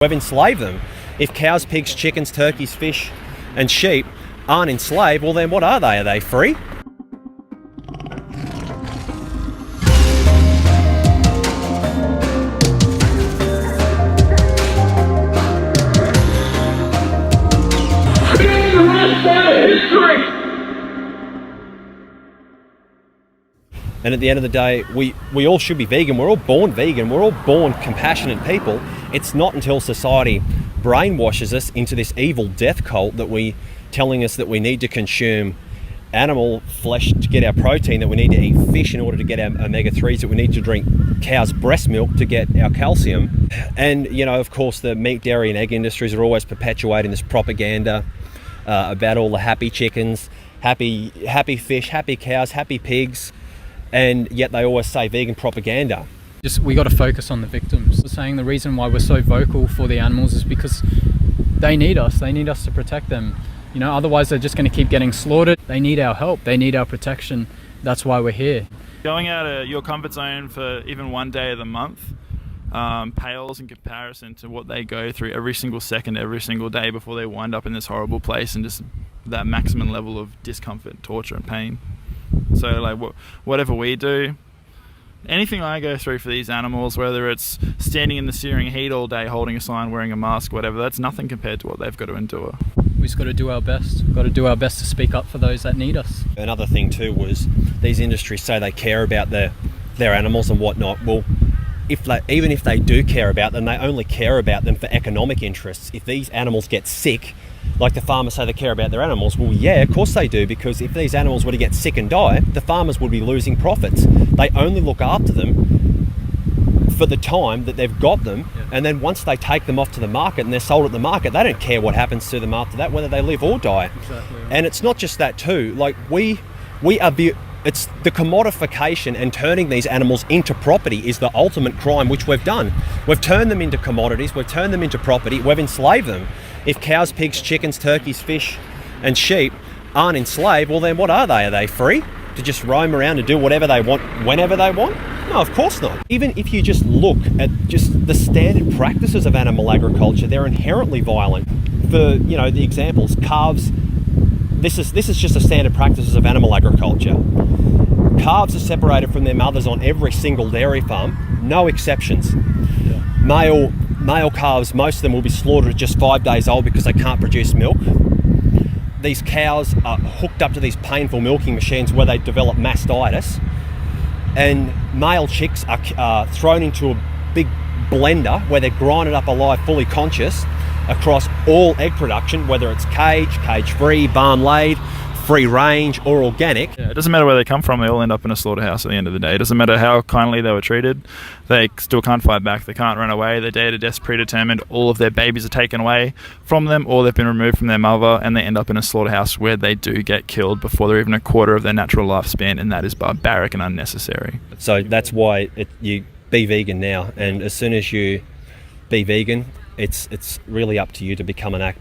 We've enslaved them. If cows, pigs, chickens, turkeys, fish and sheep aren't enslaved, well then what are they? Are they free? And at the end of the day, we all should be vegan. We're all born vegan. We're all born compassionate people. It's not until society brainwashes us into this evil death cult telling us that we need to consume animal flesh to get our protein, that we need to eat fish in order to get our omega-3s, that we need to drink cow's breast milk to get our calcium. And, you know, of course, the meat, dairy and egg industries are always perpetuating this propaganda about all the happy chickens, happy fish, happy cows, happy pigs. And yet they always say vegan propaganda. We got to focus on the victims. Saying the reason why we're so vocal for the animals is because they need us. They need us to protect them. You know, otherwise they're just going to keep getting slaughtered. They need our help. They need our protection. That's why we're here. Going out of your comfort zone for even one day of the month pales in comparison to what they go through every single second, every single day before they wind up in this horrible place and just that maximum level of discomfort, torture and pain. So like whatever we do, anything I go through for these animals, whether it's standing in the searing heat all day holding a sign, wearing a mask, whatever, that's nothing compared to what they've got to endure. We just got to do our best. We've got to do our best to speak up for those that need us. Another thing too was these industries say they care about their animals and whatnot. Well, even if they do care about them, they only care about them for economic interests. If these animals get sick, like the farmers say they care about their animals, well yeah, of course they do, because if these animals were to get sick and die, the farmers would be losing profits. They only look after them for the time that they've got them, and then once they take them off to the market and they're sold at the market, they don't care what happens to them after that, whether they live or die. Exactly. And it's not just that too, like it's the commodification and turning these animals into property is the ultimate crime, which we've done. We've turned them into commodities, we've turned them into property, we've enslaved them. If cows, pigs, chickens, turkeys, fish and sheep aren't enslaved, well then what are they? Are they free to just roam around and do whatever they want, whenever they want? No, of course not. Even if you just look at just the standard practices of animal agriculture, they're inherently violent. For, you know, the examples, calves, this is just the standard practices of animal agriculture. Calves are separated from their mothers on every single dairy farm, no exceptions. Yeah. Male calves, most of them will be slaughtered at just 5 days old because they can't produce milk. These cows are hooked up to these painful milking machines where they develop mastitis. And male chicks are thrown into a big blender where they're grinded up alive, fully conscious, across all egg production, whether it's cage-free, barn-laid, free range or organic. Yeah, it doesn't matter where they come from, they all end up in a slaughterhouse at the end of the day. It doesn't matter how kindly they were treated, they still can't fight back, they can't run away, their day to death's predetermined, all of their babies are taken away from them, or they've been removed from their mother, and they end up in a slaughterhouse where they do get killed before they're even a quarter of their natural lifespan, and that is barbaric and unnecessary. So that's why you be vegan now, and as soon as you be vegan, it's really up to you to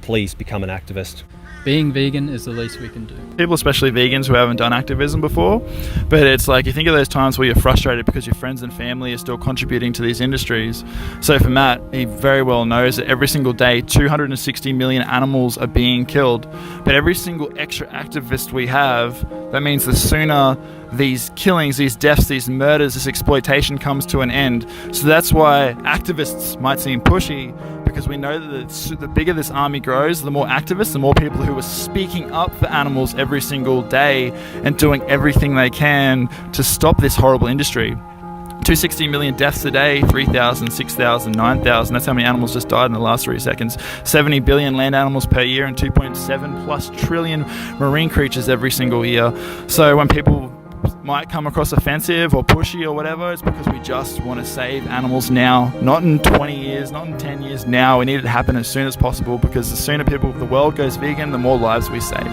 please become an activist. Being vegan is the least we can do. People, especially vegans who haven't done activism before, but it's like you think of those times where you're frustrated because your friends and family are still contributing to these industries. So for Matt, he very well knows that every single day 260 million animals are being killed, but every single extra activist we have, that means the sooner these killings, these deaths, these murders, this exploitation comes to an end. So that's why activists might seem pushy, because we know that the bigger this army grows, the more activists, the more people who are speaking up for animals every single day and doing everything they can to stop this horrible industry. 260 million deaths a day, 3,000, 6,000, 9,000. That's how many animals just died in the last 3 seconds. 70 billion land animals per year and 2.7 plus trillion marine creatures every single year. So when people might come across offensive or pushy or whatever, it's because we just want to save animals now, not in 20 years, not in 10 years, now. We need it to happen as soon as possible, because the sooner the world goes vegan, the more lives we save.